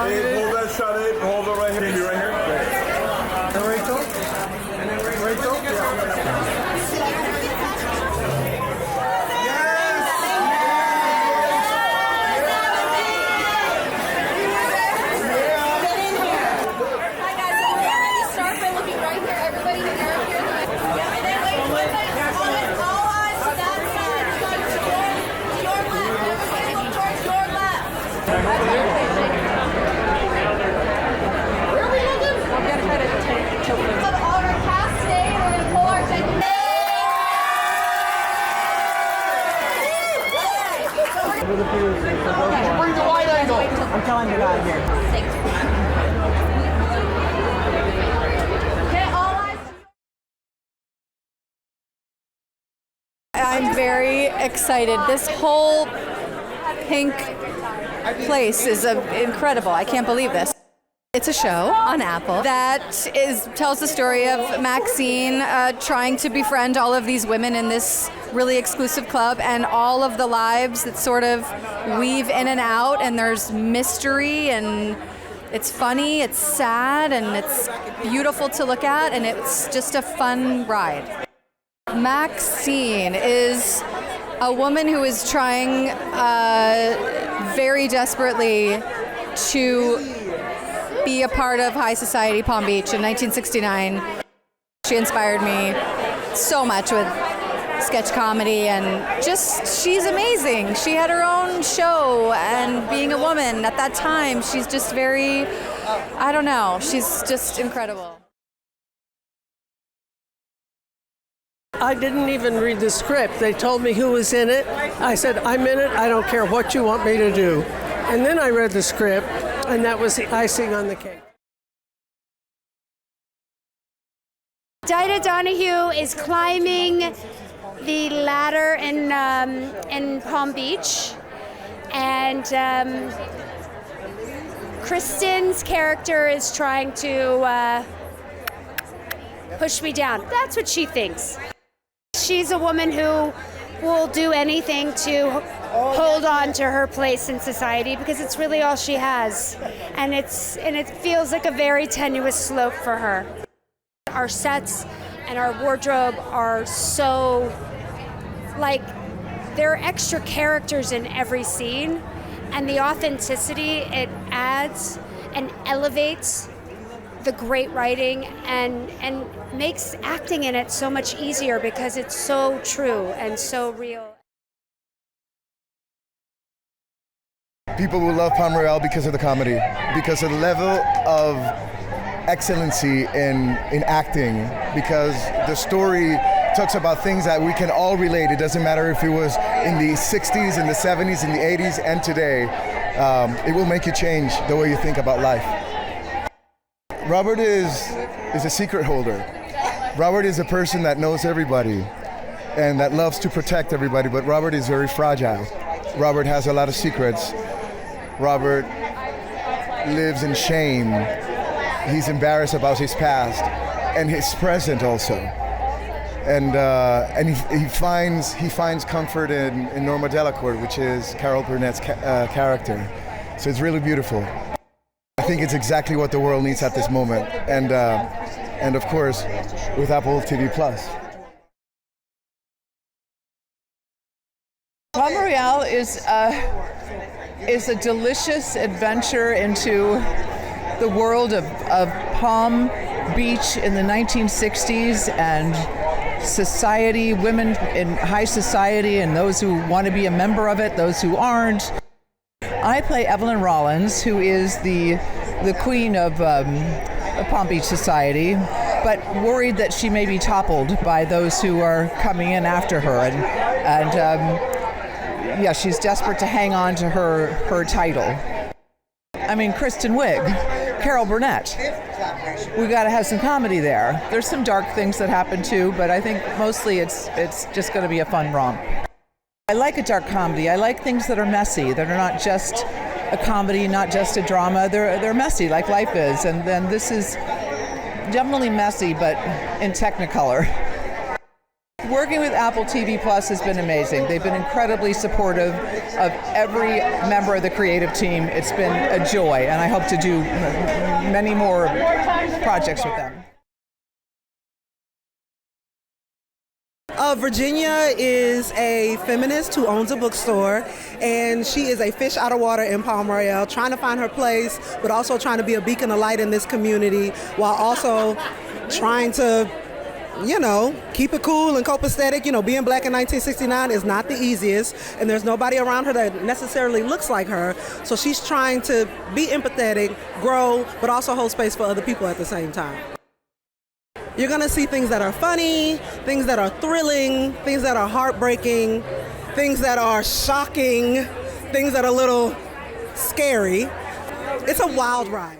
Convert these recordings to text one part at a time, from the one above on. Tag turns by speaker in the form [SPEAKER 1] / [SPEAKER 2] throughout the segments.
[SPEAKER 1] Abe, hold that shot, Abe. Hold it right here. Maybe right here. And Rachel. And then Rachel.
[SPEAKER 2] Bring the wide angle. I'm telling you out of here.
[SPEAKER 3] I'm very excited. This whole pink place is incredible. I can't believe this. It's a show on Apple that tells the story of Maxine trying to befriend all of these women in this really exclusive club, and all of the lives that sort of weave in and out, and there's mystery, and it's funny, it's sad, and it's beautiful to look at, and it's just a fun ride. Maxine is a woman who is trying very desperately to be a part of high society Palm Beach in 1969. She inspired me so much with sketch comedy, and just, she's amazing. She had her own show, and being a woman at that time, she's just very, I don't know, she's just incredible.
[SPEAKER 4] I didn't even read the script. They told me who was in it. I said, I'm in it. I don't care what you want me to do. And then I read the script, and that was the icing on the cake.
[SPEAKER 5] Dinah Donahue is climbing the ladder in Palm Beach, and Kristen's character is trying to push me down. That's what she thinks. She's a woman who will do anything to hold on to her place in society because it's really all she has, and it feels like a very tenuous slope for her. Our sets and our wardrobe are so, like, there are extra characters in every scene, and the authenticity it adds and elevates the great writing and makes acting in it so much easier because it's so true and so real.
[SPEAKER 6] People will love Palm Royale because of the comedy, because of the level of excellency in acting, because the story talks about things that we can all relate. It doesn't matter if it was in the 60s, in the 70s, in the 80s, and today. It will make you change the way you think about life. Robert is a secret holder. Robert is a person that knows everybody and that loves to protect everybody, but Robert is very fragile. Robert has a lot of secrets. Robert lives in shame. He's embarrassed about his past and his present also. And he finds comfort in Norma Delacour, which is Carol Burnett's character. So it's really beautiful. I think it's exactly what the world needs at this moment, and of course, with Apple TV+.
[SPEAKER 7] Palm Royale is a delicious adventure into the world of Palm Beach in the 1960s and society, women in high society, and those who want to be a member of it, those who aren't. I play Evelyn Rollins, who is the queen of Palm Beach society, but worried that she may be toppled by those who are coming in after her. And yeah, she's desperate to hang on to her title. I mean, Kristen Wiig, Carol Burnett. We got to have some comedy there. There's some dark things that happen too, but I think mostly it's just going to be a fun romp. I like a dark comedy. I like things that are messy, that are not just a comedy, not just a drama. They're messy, like life is. And then this is definitely messy, but in Technicolor. Working with Apple TV Plus has been amazing. They've been incredibly supportive of every member of the creative team. It's been a joy, and I hope to do many more projects with them.
[SPEAKER 8] Virginia is a feminist who owns a bookstore, and she is a fish out of water in Palm Royale, trying to find her place, but also trying to be a beacon of light in this community, while also trying to, keep it cool and copacetic. Being black in 1969 is not the easiest, and there's nobody around her that necessarily looks like her. So she's trying to be empathetic, grow, but also hold space for other people at the same time. You're gonna see things that are funny, things that are thrilling, things that are heartbreaking, things that are shocking, things that are a little scary. It's a wild ride.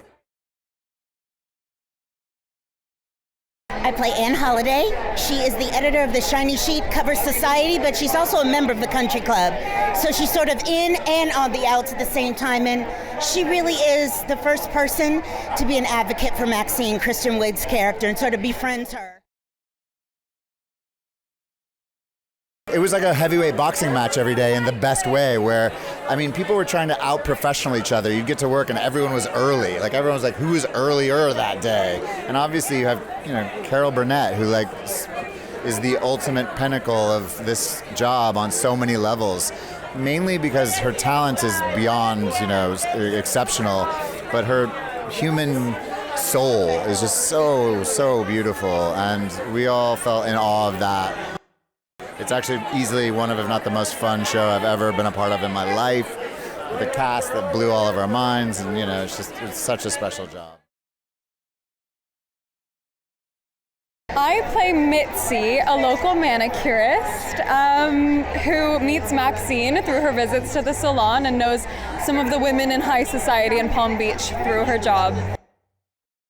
[SPEAKER 9] I play Ann Holliday. She is the editor of the Shiny Sheet Cover Society, but she's also a member of the Country Club. So she's sort of in and on the outs at the same time, and she really is the first person to be an advocate for Maxine, Kristen Wiig's character, and sort of befriends her.
[SPEAKER 10] It was like a heavyweight boxing match every day in the best way, where, people were trying to out-professional each other. You'd get to work and everyone was early. Like, everyone was like, who was earlier that day? And obviously you have, Carol Burnett, who, is the ultimate pinnacle of this job on so many levels, mainly because her talent is beyond, exceptional, but her human soul is just so beautiful, and we all felt in awe of that. It's actually easily one of, if not the most fun show I've ever been a part of in my life. The cast that blew all of our minds, and it's such a special job.
[SPEAKER 11] I play Mitzi, a local manicurist who meets Maxine through her visits to the salon and knows some of the women in high society in Palm Beach through her job.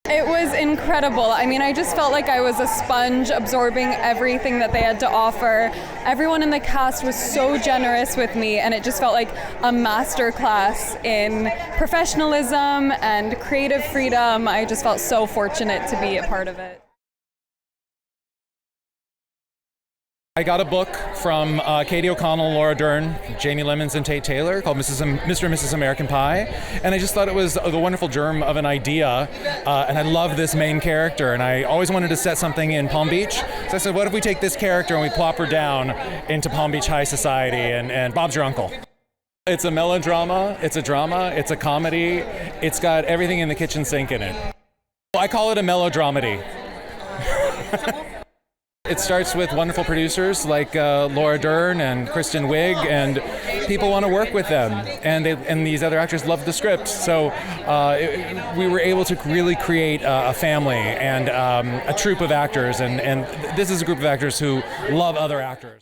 [SPEAKER 11] It was incredible. I just felt like I was a sponge absorbing everything that they had to offer. Everyone in the cast was so generous with me, and it just felt like a master class in professionalism and creative freedom. I just felt so fortunate to be a part of it.
[SPEAKER 12] I got a book from Katie O'Connell, Laura Dern, Janney Lemons, and Tate Taylor called Mr. and Mrs. American Pie, and I just thought it was the wonderful germ of an idea, and I love this main character, and I always wanted to set something in Palm Beach, so I said, what if we take this character and we plop her down into Palm Beach high society, and Bob's your uncle. It's a melodrama, it's a drama, it's a comedy, it's got everything in the kitchen sink in it. I call it a melodramedy. It starts with wonderful producers like Laura Dern and Kristen Wiig, and people want to work with them, and these other actors love the script. So we were able to really create a family and a troupe of actors, and this is a group of actors who love other actors.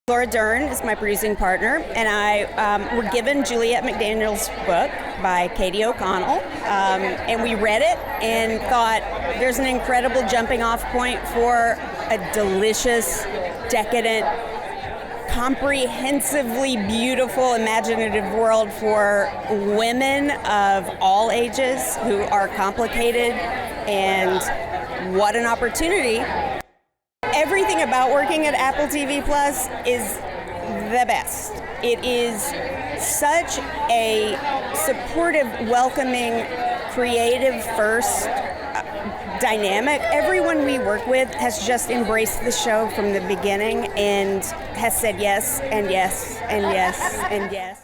[SPEAKER 13] Laura Dern is my producing partner, and I were given Juliette McDaniel's book by Katie O'Connell, and we read it and thought there's an incredible jumping off point for a delicious, decadent, comprehensively beautiful, imaginative world for women of all ages who are complicated, and what an opportunity. Everything about working at Apple TV Plus is the best. It is such a supportive, welcoming, creative first dynamic. Everyone we work with has just embraced the show from the beginning and has said yes and yes and yes and yes.